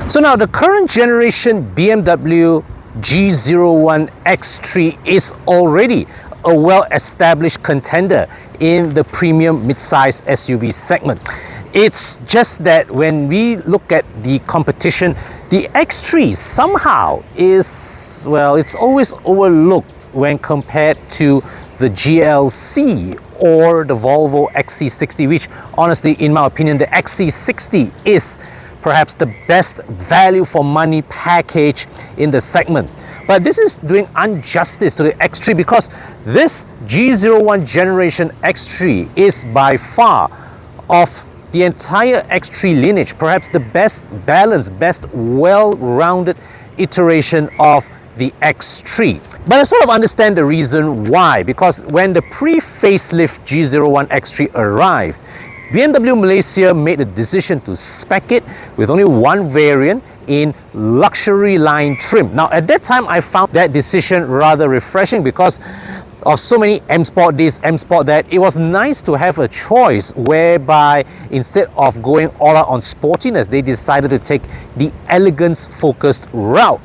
So now the current generation BMW G01 X3 is already a well-established contender in the premium mid-sized SUV segment. It's just that when we look at the competition, the X3 somehow is, well, it's always overlooked when compared to the GLC or the Volvo XC60, which honestly, in my opinion, the XC60 is perhaps the best value for money package in the segment. But this is doing injustice to the X3 because this G01 generation X3 is by far of the entire X3 lineage, perhaps the best balanced, best well-rounded iteration of the X3. But I sort of understand the reason why, because when the pre-facelift G01 X3 arrived, BMW Malaysia made a decision to spec it with only one variant in luxury line trim. Now at that time I found that decision rather refreshing because of so many M Sport this, M Sport that. It was nice to have a choice whereby instead of going all out on sportiness, they decided to take the elegance focused route.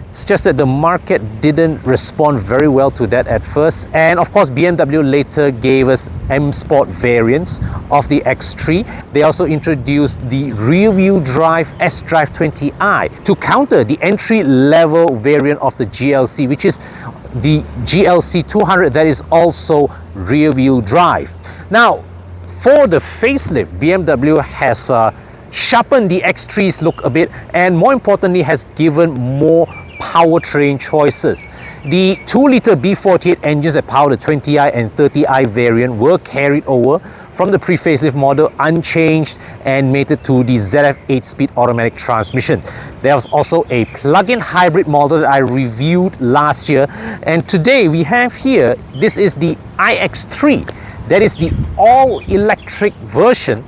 It's just that the market didn't respond very well to that at first, and of course BMW later gave us M Sport variants of the X3. They also introduced the rear-wheel drive S-Drive 20i to counter the entry-level variant of the GLC, which is the GLC 200 that is also rear-wheel drive. Now, for the facelift, BMW has sharpened the X3's look a bit, and more importantly has given more powertrain choices. The 2-litre B48 engines that power the 20i and 30i variant were carried over from the pre-facelift model unchanged and mated to the ZF 8-speed automatic transmission. There was also a plug-in hybrid model that I reviewed last year, and today we have here, this is the iX3. That is the all-electric version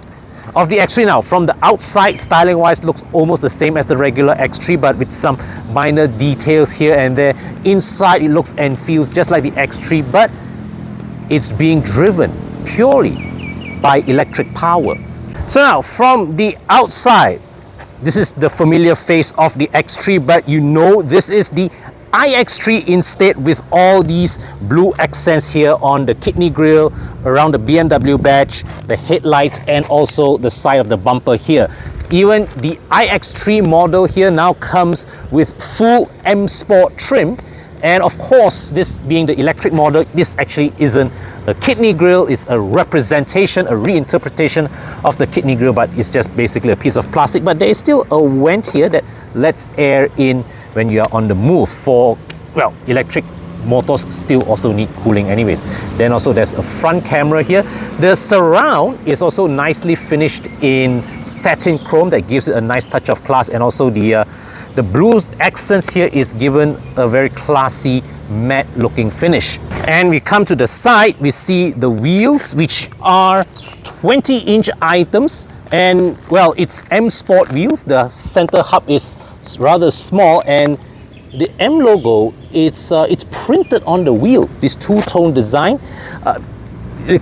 of the X3. Now from the outside, styling wise, looks almost the same as the regular X3, but with some minor details here and there. Inside it looks and feels just like the X3, but it's being driven purely by electric power. So now from the outside, this is the familiar face of the X3, but you know this is the iX3 instead, with all these blue accents here on the kidney grille, around the BMW badge, the headlights, and also the side of the bumper here. Even the iX3 model here now comes with full M Sport trim, and of course, this being the electric model, this actually isn't a kidney grille, it's a representation, a reinterpretation of the kidney grille, but it's just basically a piece of plastic. But there is still a vent here that lets air in when you are on the move. For, well, electric motors still also need cooling anyways. Then also there's a front camera here. The surround is also nicely finished in satin chrome that gives it a nice touch of class, and also the blue accents here is given a very classy matte looking finish. And we come to the side, we see the wheels, which are 20-inch items, and well, it's M Sport wheels. The center hub is rather small, and the M logo, it's printed on the wheel, this two-tone design.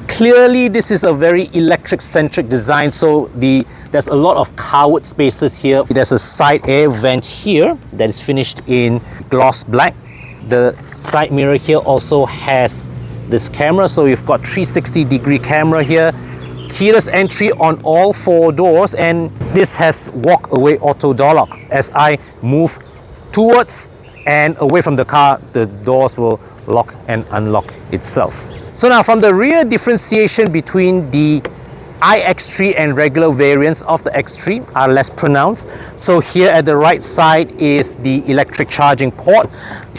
Clearly this is a very electric centric design, so there's a lot of covered spaces here. There's a side air vent here that is finished in gloss black. The side mirror here also has this camera, so you've got 360-degree camera here. Keyless entry on all 4 doors, and this has walk away auto door lock. As I move towards and away from the car, the doors will lock and unlock itself. So now from the rear, differentiation between the iX3 and regular variants of the X3 are less pronounced. So here at the right side is the electric charging port,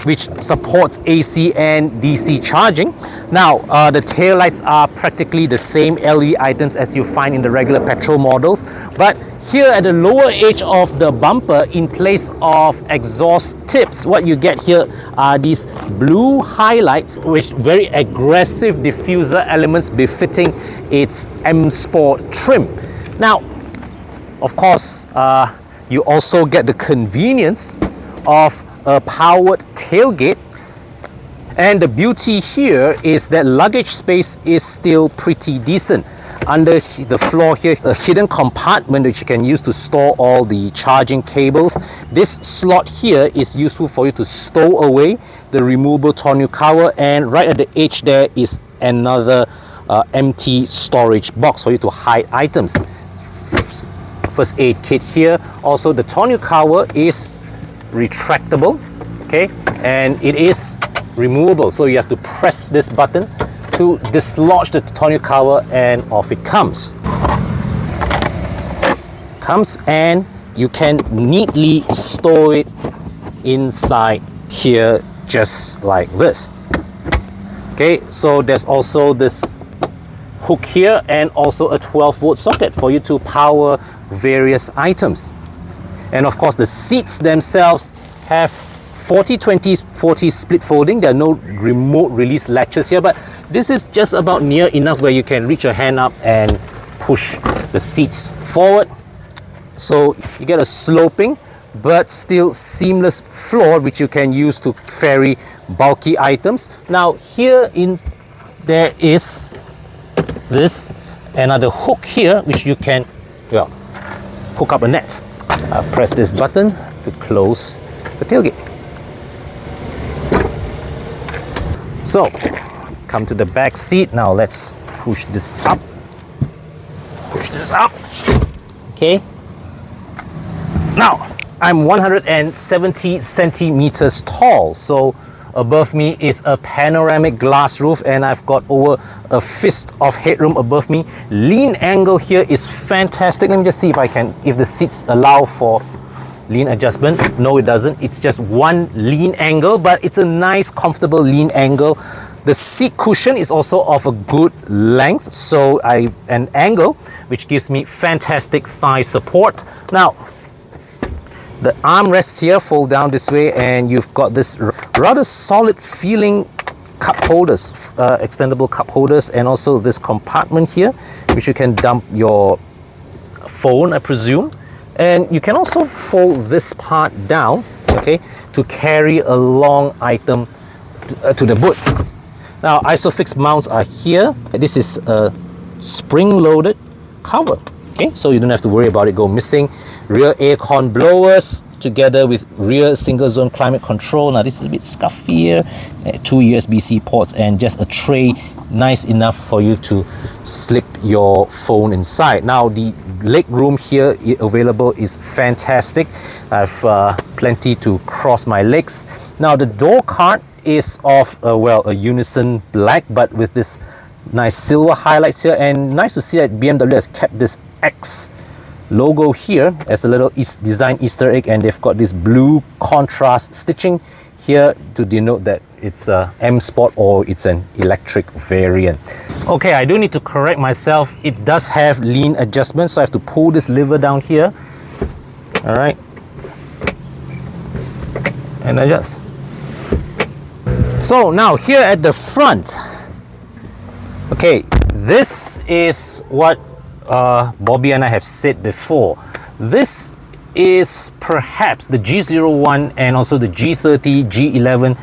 which supports AC and DC charging. Now the tail lights are practically the same LED items as you find in the regular petrol models, but here at the lower edge of the bumper, in place of exhaust tips, what you get here are these blue highlights, which very aggressive diffuser elements befitting its M Sport trim. Now, of course, you also get the convenience of a powered tailgate, and the beauty here is that luggage space is still pretty decent. under the floor here, a hidden compartment which you can use to store all the charging cables. This slot here is useful for you to stow away the removable tonneau cover, and right at the edge there is another empty storage box for you to hide items. First aid kit here. Also, the tonneau cover is retractable, okay, and it is removable, so you have to press this button to dislodge the tonneau cover, and off it comes. And you can neatly store it inside here just like this. Okay, so there's also this hook here and also a 12-volt socket for you to power various items. And of course, the seats themselves have 40-20-40 split folding. There are no remote release latches here, but this is just about near enough where you can reach your hand up and push the seats forward. So you get a sloping but still seamless floor which you can use to carry bulky items. Now here there is this another hook here which you can, well, hook up a net. Press this button to close the tailgate. So come to the back seat. Now let's push this up. Okay. Now I'm 170 centimeters tall, so above me is a panoramic glass roof, and I've got over a fist of headroom above me. Lean angle here is fantastic. Let me just see if the seats allow for lean adjustment. No, it doesn't. It's just one lean angle, but it's a nice, comfortable lean angle. The seat cushion is also of a good length, so an angle which gives me fantastic thigh support. Now, the armrests here fold down this way, and you've got this rather solid feeling cup holders, extendable cup holders, and also this compartment here which you can dump your phone, I presume. And you can also fold this part down, okay, to carry a long item to the boot. Now, ISOFIX mounts are here. This is a spring-loaded cover, okay, so you don't have to worry about it go missing. Rear aircon blowers together with rear single-zone climate control. Now, this is a bit scuffier. 2 USB-C ports and just a tray, nice enough for you to slip your phone inside. Now, the leg room here available is fantastic. I've plenty to cross my legs. Now, the door card is of a unison black, but with this nice silver highlights here, and nice to see that BMW has kept this X logo here as a little design Easter egg, and they've got this blue contrast stitching here to denote that it's a M Sport or it's an electric variant. Okay, I do need to correct myself. It does have lean adjustment, so I have to pull this lever down here. All right, and adjust. So now here at the front, okay, this is what Bobby and I have said before. This is perhaps the G01 and also the G30, G11.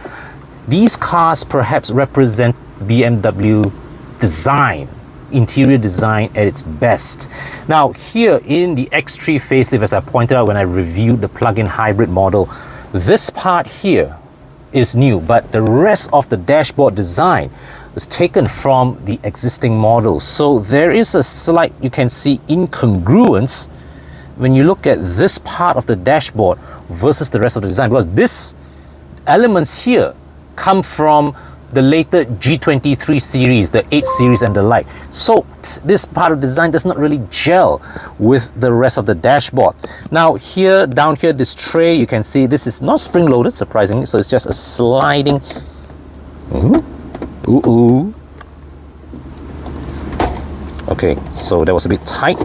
These cars perhaps represent BMW design, interior design at its best. Now here in the X3 facelift, as I pointed out when I reviewed the plug-in hybrid model, this part here is new, but the rest of the dashboard design is taken from the existing models. So there is a slight, you can see, incongruence when you look at this part of the dashboard versus the rest of the design, because these elements here come from the later G23 series, the 8 series and the like. So this part of design does not really gel with the rest of the dashboard. Now here, down here, this tray, you can see this is not spring loaded, surprisingly, so it's just a sliding. Okay, so that was a bit tight.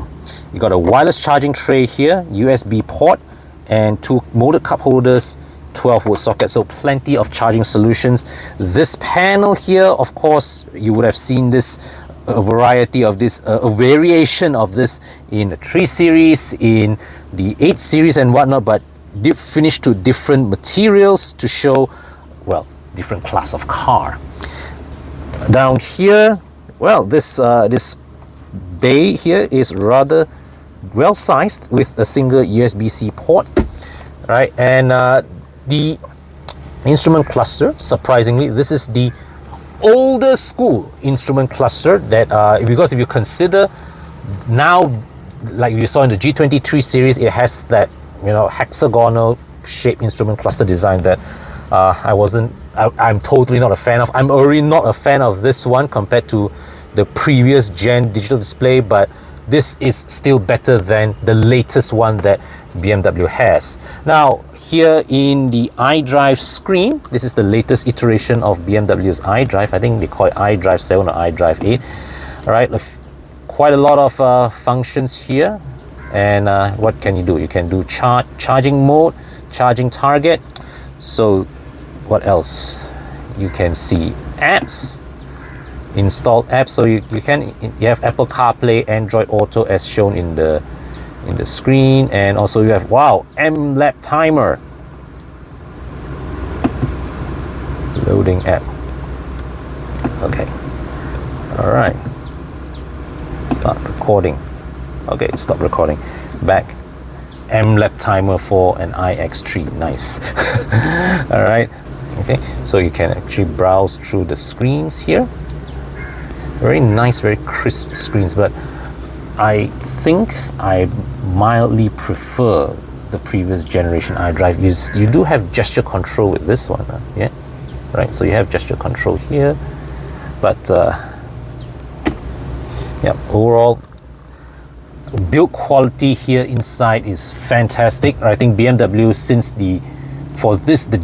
You got a wireless charging tray here, USB port, and 2 molded cup holders, 12-volt socket, so plenty of charging solutions. This panel here, of course, you would have seen this, a variety of this, a variation of this in the 3 series, in the 8 series and whatnot, but finished to different materials to show, well, different class of car. Down here, well, this bay here is rather well sized with a single USB-C port, right? And the instrument cluster, surprisingly, this is the older school instrument cluster that because if you consider now, like you saw in the G23 series, it has that, you know, hexagonal shape instrument cluster design that I'm totally not a fan of. I'm already not a fan of this one compared to the previous gen digital display, but this is still better than the latest one that BMW has. Now here in the iDrive screen, this is the latest iteration of BMW's iDrive. I think they call it iDrive 7 or iDrive 8. All right, quite a lot of functions here. And what can you do? You can do charging mode, charging target. So what else? You can see apps, installed apps. So you have Apple CarPlay, Android Auto as shown in the screen, and also you have, wow, M-Lap timer, loading app. Okay, all right, start recording. Okay, stop recording. Back. M-Lap timer for an iX3. Nice. All right. Okay, so you can actually browse through the screens here. Very nice, very crisp screens, but I think I mildly prefer the previous generation iDrive. You do have gesture control with this one, yeah, right? So you have gesture control here, but yeah, overall build quality here inside is fantastic. I think BMW, since the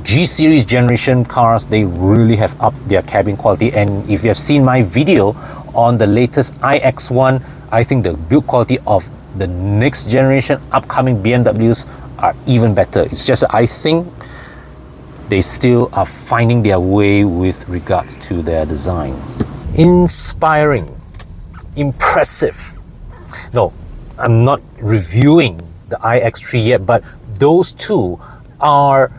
G series generation cars, they really have upped their cabin quality. And if you have seen my video on the latest iX1, I think the build quality of the next generation upcoming BMWs are even better. It's just that I think they still are finding their way with regards to their design. Inspiring, impressive. No, I'm not reviewing the iX3 yet, but those two are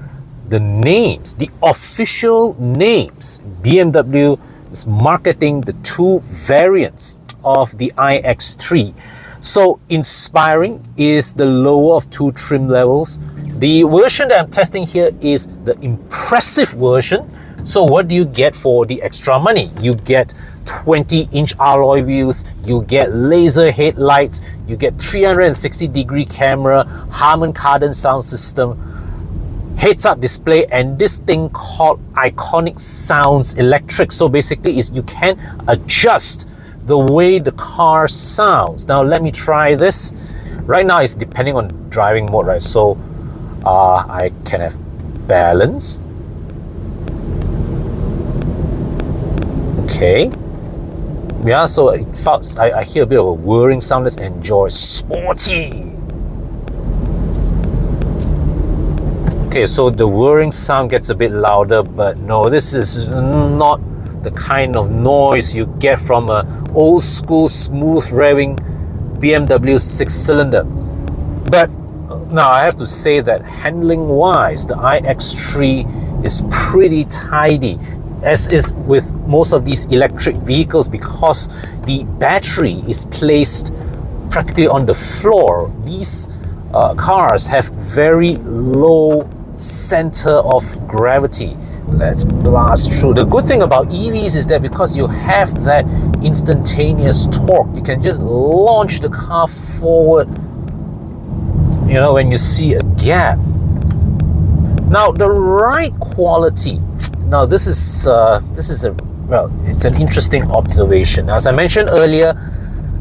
the names, the official names. BMW is marketing the two variants of the iX3. So inspiring is the lower of two trim levels. The version that I'm testing here is the impressive version. So what do you get for the extra money? You get 20-inch alloy wheels, you get laser headlights, you get 360-degree camera, Harman Kardon sound system, heads-up display, and this thing called Iconic Sounds Electric. So basically is you can adjust the way the car sounds. Now let me try this. Right now it's depending on driving mode, right? So I can have balance. Okay. Yeah, so I hear a bit of a whirring sound. Let's enjoy. Sporty. Okay, so the whirring sound gets a bit louder, but no, this is not the kind of noise you get from a old school smooth revving BMW 6-cylinder. But now I have to say that handling wise, the iX3 is pretty tidy, as is with most of these electric vehicles, because the battery is placed practically on the floor. These cars have very low center of gravity. Let's blast through. The good thing about EVs is that because you have that instantaneous torque, you can just launch the car forward, you know, when you see a gap. Now the ride quality. Now this is it's an interesting observation. As I mentioned earlier,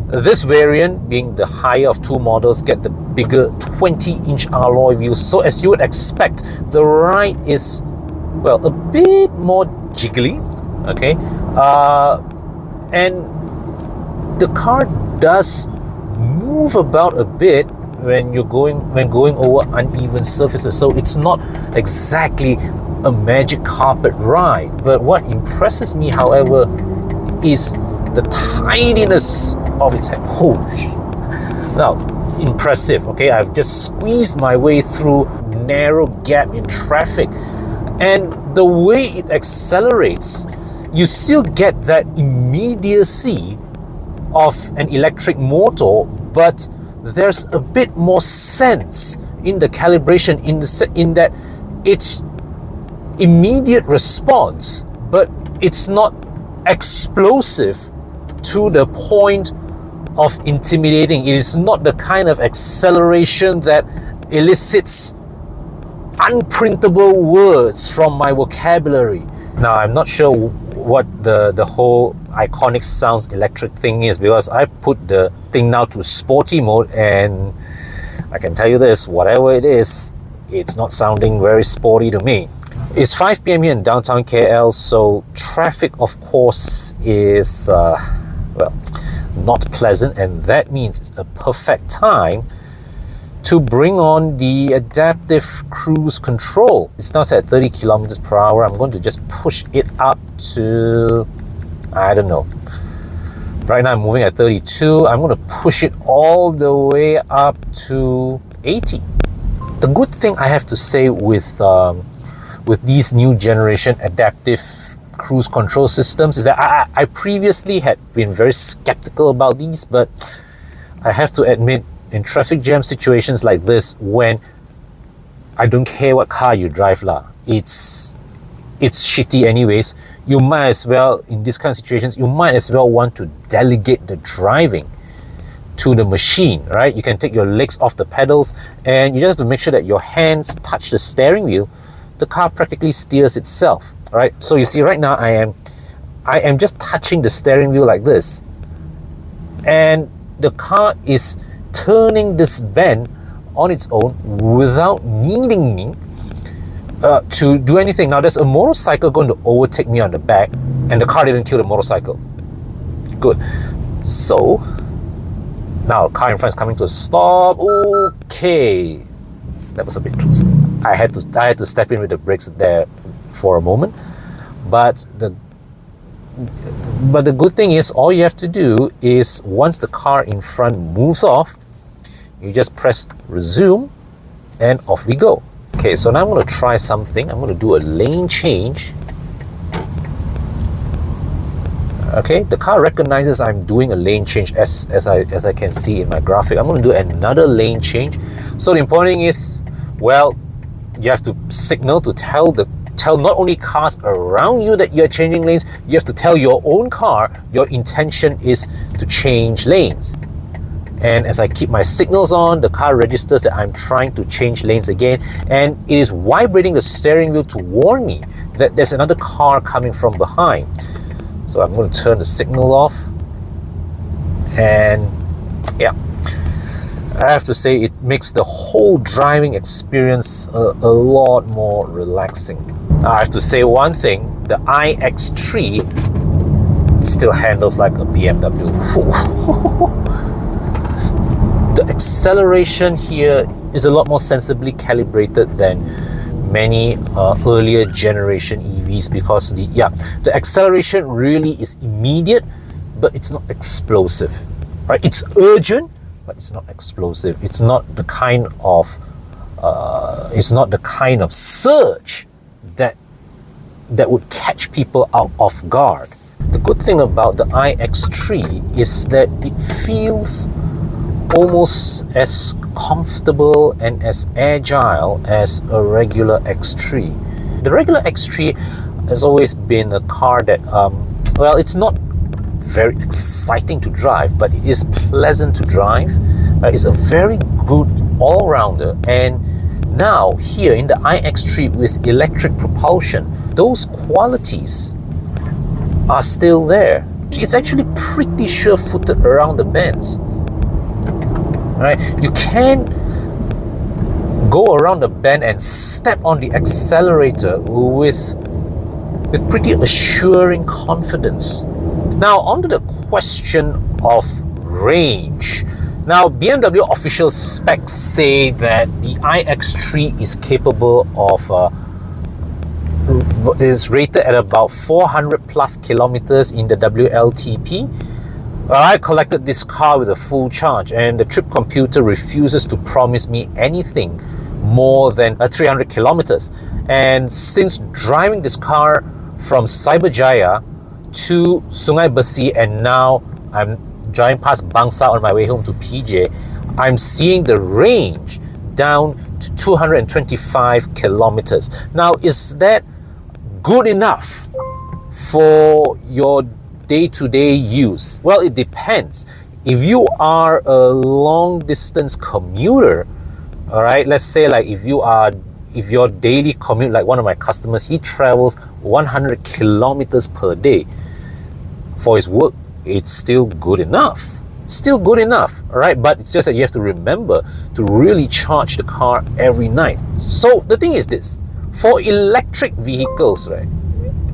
this variant, being the higher of two models, get the bigger 20-inch alloy wheels. So as you would expect, the ride is, well, a bit more jiggly, okay? And the car does move about a bit when going over uneven surfaces. So it's not exactly a magic carpet ride. But what impresses me, however, is the tidiness of its head. Now, impressive. Okay, I've just squeezed my way through narrow gap in traffic, and the way it accelerates, you still get that immediacy of an electric motor, but there's a bit more sense in the calibration in that it's immediate response, but it's not explosive to the point of intimidating. It is not the kind of acceleration that elicits unprintable words from my vocabulary. Now, I'm not sure what the whole iconic sounds electric thing is, because I put the thing now to sporty mode, and I can tell you this, whatever it is, it's not sounding very sporty to me. It's 5 p.m. here in downtown KL, so traffic, of course, is well, not pleasant, and that means it's a perfect time to bring on the adaptive cruise control. It's now set at 30 kilometers per hour. I'm going to just push it up to, I don't know. Right now I'm moving at 32. I'm going to push it all the way up to 80. The good thing I have to say with these new generation adaptive cruise control systems is that I previously had been very skeptical about these, but I have to admit, in traffic jam situations like this, when I don't care what car you drive lah, it's shitty anyways, you might as well, in these kind of situations, you might as well want to delegate the driving to the machine, right? You can take your legs off the pedals, and you just have to make sure that your hands touch the steering wheel. The car practically steers itself, right? So you see right now I am just touching the steering wheel like this, and the car is turning this bend on its own without needing me to do anything. Now, there's a motorcycle going to overtake me on the back, and the car didn't kill the motorcycle. Good. So now the car in front is coming to a stop. Okay, that was a bit close. I had to step in with the brakes there for a moment, but the good thing is, all you have to do is, once the car in front moves off, you just press resume and off we go. Okay, so now I'm going to try something. I'm going to do a lane change. Okay, the car recognizes I'm doing a lane change as I can see in my graphic. I'm going to do another lane change. So the important thing is, well, you have to signal to tell not only cars around you that you're changing lanes, you have to tell your own car your intention is to change lanes. And as I keep my signals on, the car registers that I'm trying to change lanes again, and it is vibrating the steering wheel to warn me that there's another car coming from behind. So I'm going to turn the signal off, and yeah, I have to say it makes the whole driving experience a lot more relaxing. Now, I have to say one thing, the iX3 still handles like a BMW. The acceleration here is a lot more sensibly calibrated than many earlier generation EVs, because the acceleration really is immediate, but it's not explosive, right? It's urgent, but it's not explosive. It's not the kind of surge that would catch people out off guard. The good thing about the iX3 is that it feels almost as comfortable and as agile as a regular X3. The regular X3 has always been a car that, well, it's not very exciting to drive, but it is pleasant to drive. It's a very good all-rounder, and now here in the iX3 with electric propulsion, those qualities are still there. It's actually pretty sure-footed around the bends. Right? You can go around the bend and step on the accelerator with pretty assuring confidence. Now, on to the question of range. Now, BMW official specs say that the iX3 is capable of is rated at about 400 plus kilometers in the WLTP. I collected this car with a full charge, and the trip computer refuses to promise me anything more than 300 kilometers. And since driving this car from Cyberjaya to Sungai Besi, and now I'm driving past Bangsa on my way home to PJ, I'm seeing the range down to 225 kilometers. Now, is that good enough for your day-to-day use? Well, it depends. If you are a long-distance commuter, all right, let's say like if your daily commute, like one of my customers, he travels 100 kilometers per day for his work, it's still good enough. Still good enough, all right? But it's just that you have to remember to really charge the car every night. So the thing is this, for electric vehicles, right,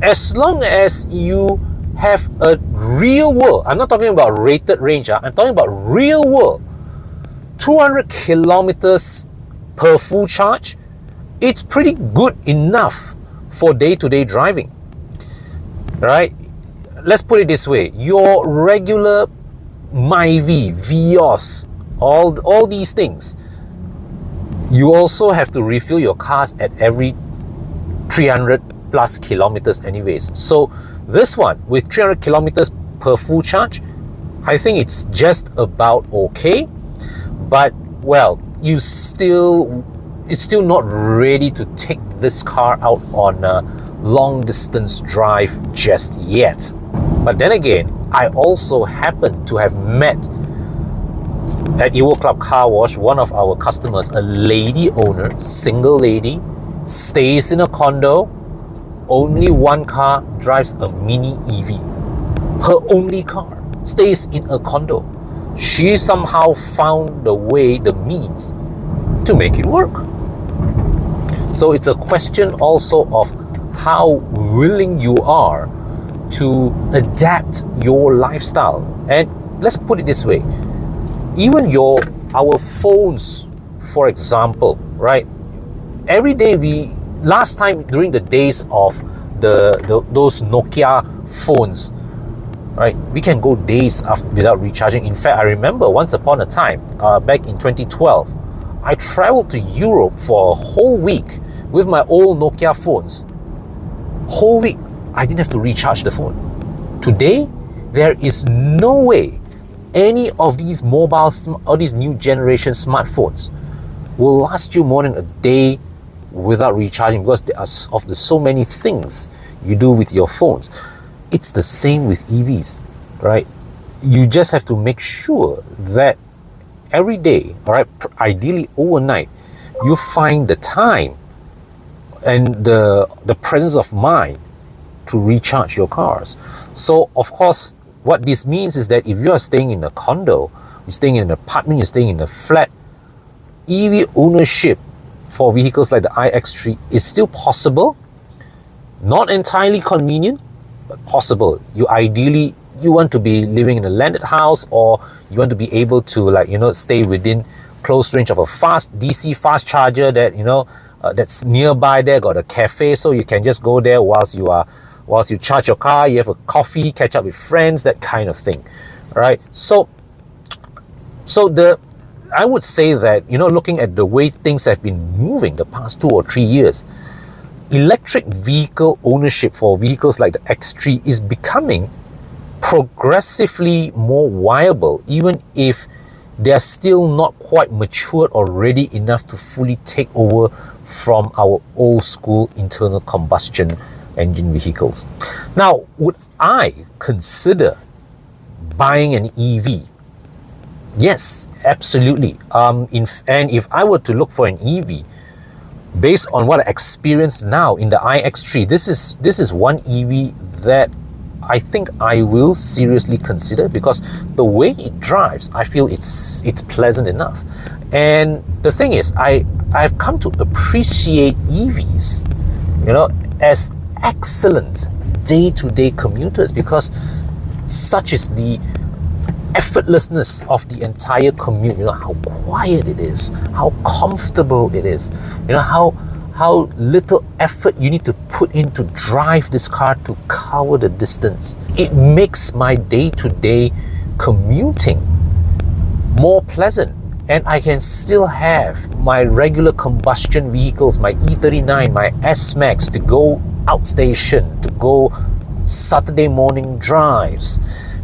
as long as you have a real world, I'm not talking about rated range, I'm talking about real world, 200 kilometers per full charge, it's pretty good enough for day-to-day driving, right? Let's put it this way, your regular Myvi, Vios, all these things, you also have to refill your cars at every 300 plus kilometers anyways. So this one with 300 kilometers per full charge, I think it's just about okay, but well, it's still not ready to take this car out on a long distance drive just yet. But then again, I also happen to have met at EvoClub Car Wash one of our customers, a lady owner, single lady, stays in a condo, only one car, drives a mini EV. Her only car, stays in a condo. She somehow found the way, the means to make it work. So it's a question also of how willing you are to adapt your lifestyle. And let's put it this way, even our phones, for example, right? Every day last time during the days of those Nokia phones, right, we can go days without recharging. In fact, I remember once upon a time, back in 2012, I traveled to Europe for a whole week with my old Nokia phones. Whole week, I didn't have to recharge the phone. Today, there is no way any of these mobiles or these new generation smartphones will last you more than a day without recharging, because there are so many things you do with your phones. It's the same with EVs, right? You just have to make sure that every day, all right, ideally overnight, you find the time and the presence of mind to recharge your cars. So of course, what this means is that if you are staying in a condo, you're staying in an apartment, you're staying in a flat, EV ownership for vehicles like the iX3 is still possible. Not entirely convenient, but possible. You want to be living in a landed house, or you want to be able to stay within close range of a DC fast charger that that's nearby. There got a cafe, so you can just go there whilst you charge your car, you have a coffee, catch up with friends, that kind of thing. All right, so I would say that, looking at the way things have been moving the past 2 or 3 years, electric vehicle ownership for vehicles like the X3 is becoming progressively more viable, even if they're still not quite matured or ready enough to fully take over from our old school internal combustion engine vehicles. Now, would I consider buying an EV? Yes, absolutely. And if I were to look for an EV, based on what I experience now in the iX3, this is one EV that I think I will seriously consider, because the way it drives, I feel it's pleasant enough. And the thing is, I've come to appreciate EVs, as excellent day-to-day commuters, because such is the effortlessness of the entire commute. How quiet it is, how comfortable it is, how little effort you need to put in to drive this car to cover the distance. It makes my day-to-day commuting more pleasant, and I can still have my regular combustion vehicles, my E39, my S-Max, to go outstation, to go Saturday morning drives.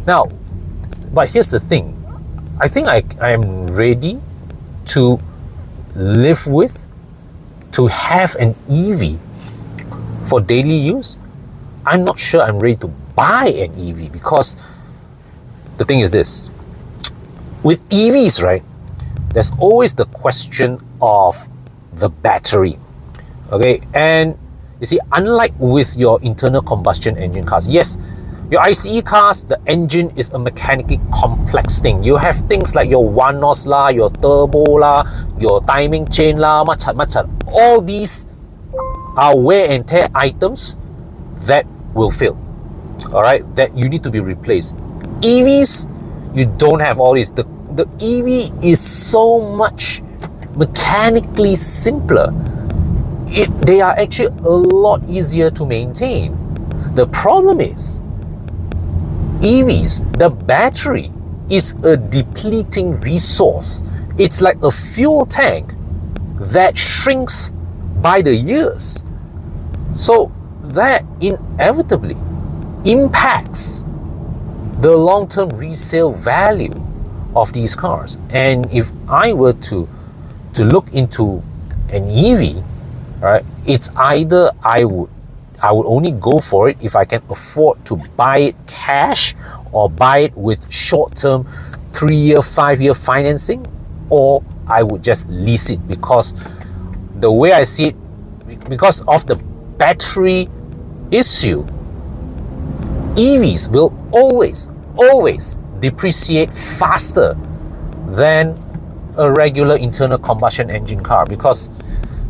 Now, But here's the thing, I think I am ready to live with, to have an EV for daily use. I'm not sure I'm ready to buy an EV, because the thing is this, with EVs, right, there's always the question of the battery. Okay, and you see, unlike with your internal combustion engine cars, yes, your ICE cars, the engine is a mechanically complex thing. You have things like your one-nos lah, your turbo lah, your timing chain lah, macam. All these are wear and tear items that will fail, all right, that you need to be replaced. EVs, you don't have all this. The EV is so much mechanically simpler. They are actually a lot easier to maintain. The problem is, EVs, the battery is a depleting resource. It's like a fuel tank that shrinks by the years. So that inevitably impacts the long-term resale value of these cars. And if I were to look into an EV, right, it's either I would only go for it if I can afford to buy it cash, or buy it with short-term 3-year, 5-year financing, or I would just lease it, because the way I see it, because of the battery issue, EVs will always depreciate faster than a regular internal combustion engine car. Because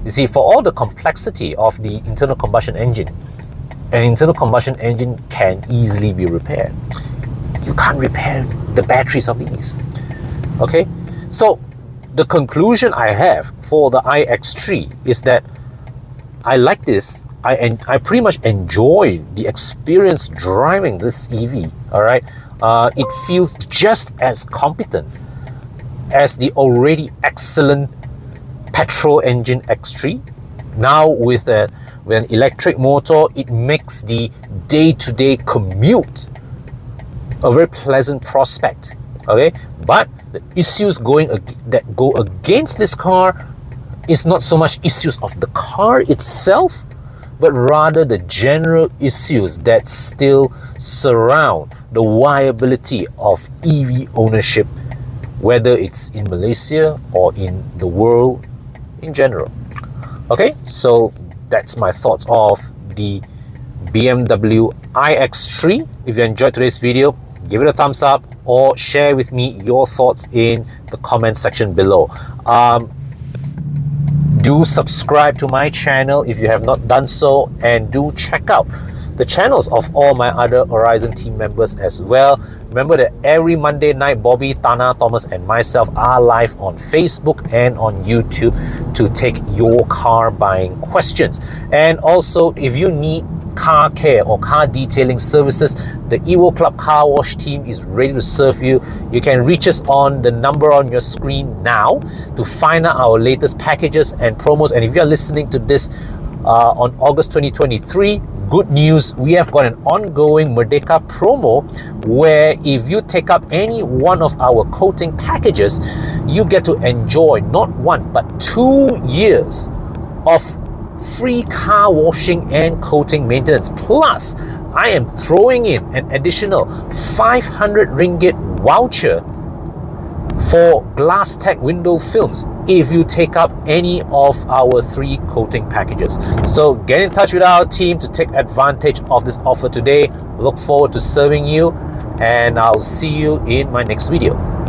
you see, for all the complexity of the internal combustion engine, an internal combustion engine can easily be repaired. You can't repair the batteries of these. Okay, so the conclusion I have for the iX3 is that I like this. I pretty much enjoy the experience driving this EV. All right, it feels just as competent as the already excellent petrol engine X3. Now with an electric motor, it makes the day-to-day commute a very pleasant prospect. Okay, but the issues that go against this car is not so much issues of the car itself, but rather the general issues that still surround the viability of EV ownership, whether it's in Malaysia or in the world in general. Okay, so that's my thoughts of the BMW iX3. If you enjoyed today's video, give it a thumbs up or share with me your thoughts in the comment section below. Do subscribe to my channel if you have not done so, and do check out the channels of all my other Horizon team members as well. Remember that every Monday night, Bobby, Tana, Thomas and myself are live on Facebook and on YouTube to take your car buying questions. And also, if you need car care or car detailing services, the EvoClub Car Wash team is ready to serve you. You can reach us on the number on your screen now to find out our latest packages and promos. And if you're listening to this on August 2023, good news, we have got an ongoing Merdeka promo where if you take up any one of our coating packages, you get to enjoy not 1 but 2 years of free car washing and coating maintenance. Plus, I am throwing in an additional 500 ringgit voucher for glass tech window films if you take up any of our 3 coating packages. So get in touch with our team to take advantage of this offer today. Look forward to serving you, and I'll see you in my next video.